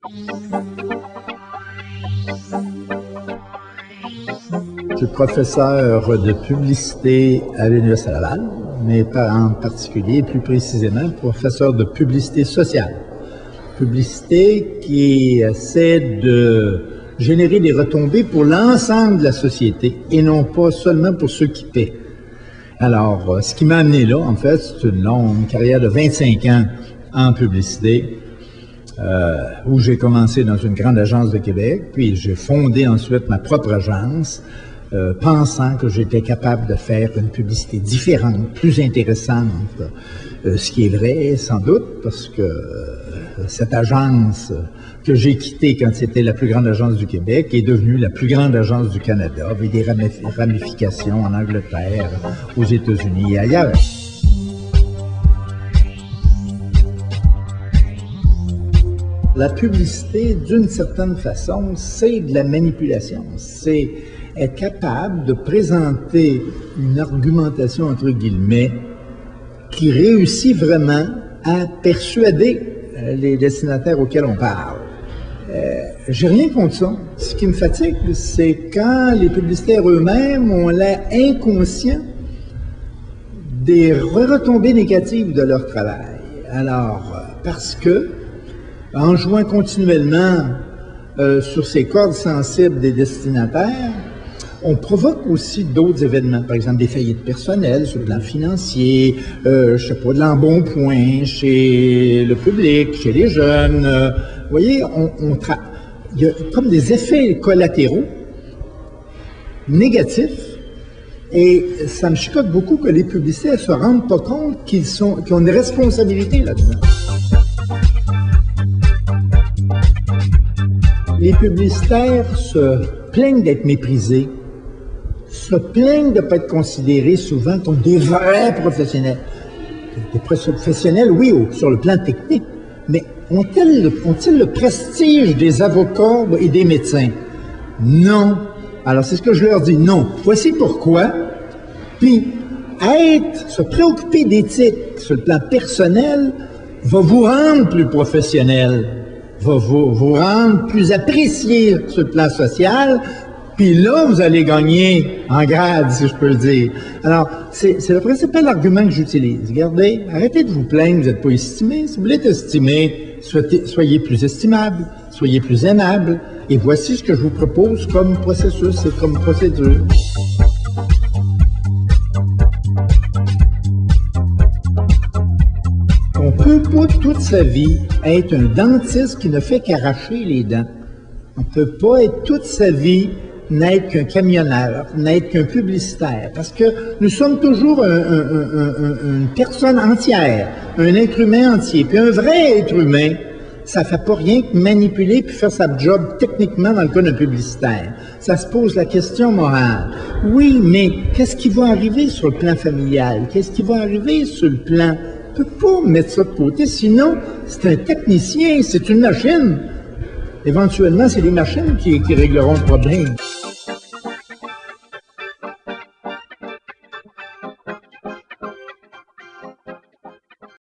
Je suis professeur de publicité à l'Université Laval, mais en particulier, plus précisément, professeur de publicité sociale. Publicité qui essaie de générer des retombées pour l'ensemble de la société et non pas seulement pour ceux qui paient. Alors, ce qui m'a amené là, en fait, c'est une longue carrière de 25 ans en publicité, où j'ai commencé dans une grande agence de Québec, puis j'ai fondé ensuite ma propre agence, pensant que j'étais capable de faire une publicité différente, plus intéressante, ce qui est vrai sans doute, parce que cette agence que j'ai quittée quand c'était la plus grande agence du Québec est devenue la plus grande agence du Canada, avec des ramifications en Angleterre, aux États-Unis et ailleurs. La publicité, d'une certaine façon, c'est de la manipulation. C'est être capable de présenter une argumentation, entre guillemets, qui réussit vraiment à persuader les destinataires auxquels on parle. J'ai rien contre ça. Ce qui me fatigue, c'est quand les publicitaires eux-mêmes ont l'air inconscients des retombées négatives de leur travail. Alors, parce que, en jouant continuellement sur ces cordes sensibles des destinataires, on provoque aussi d'autres événements, par exemple des faillites personnelles sur le plan financier, je sais pas, de l'embonpoint chez le public, chez les jeunes. Vous voyez, il y a comme des effets collatéraux négatifs, et ça me chicote beaucoup que les publicitaires ne se rendent pas compte qu'ils ont une responsabilité là-dedans. Les publicitaires se plaignent d'être méprisés, se plaignent de ne pas être considérés souvent comme des vrais professionnels. Des professionnels, oui, sur le plan technique, mais ont-ils le prestige des avocats et des médecins? Non. Alors, c'est ce que je leur dis, non. Voici pourquoi. Puis, se préoccuper d'éthique sur le plan personnel va vous rendre plus professionnel, va vous rendre plus apprécié sur le plan social, puis là, vous allez gagner en grade, si je peux le dire. Alors, c'est le principal argument que j'utilise. Regardez, arrêtez de vous plaindre, vous n'êtes pas estimé. Si vous voulez être estimé, soyez plus estimable, soyez plus aimable, et voici ce que je vous propose comme processus et comme procédure. On peut pas toute sa vie être un dentiste qui ne fait qu'arracher les dents. On peut pas être toute sa vie n'être qu'un camionneur, n'être qu'un publicitaire, parce que nous sommes toujours une personne entière, un être humain entier. Puis un vrai être humain, ça fait pas rien que manipuler puis faire sa job techniquement dans le cas d'un publicitaire. Ça se pose la question morale. Oui, mais qu'est-ce qui va arriver sur le plan familial? Qu'est-ce qui va arriver sur le plan... On ne peut pas mettre ça de côté, sinon c'est un technicien, c'est une machine. Éventuellement, c'est les machines qui régleront le problème.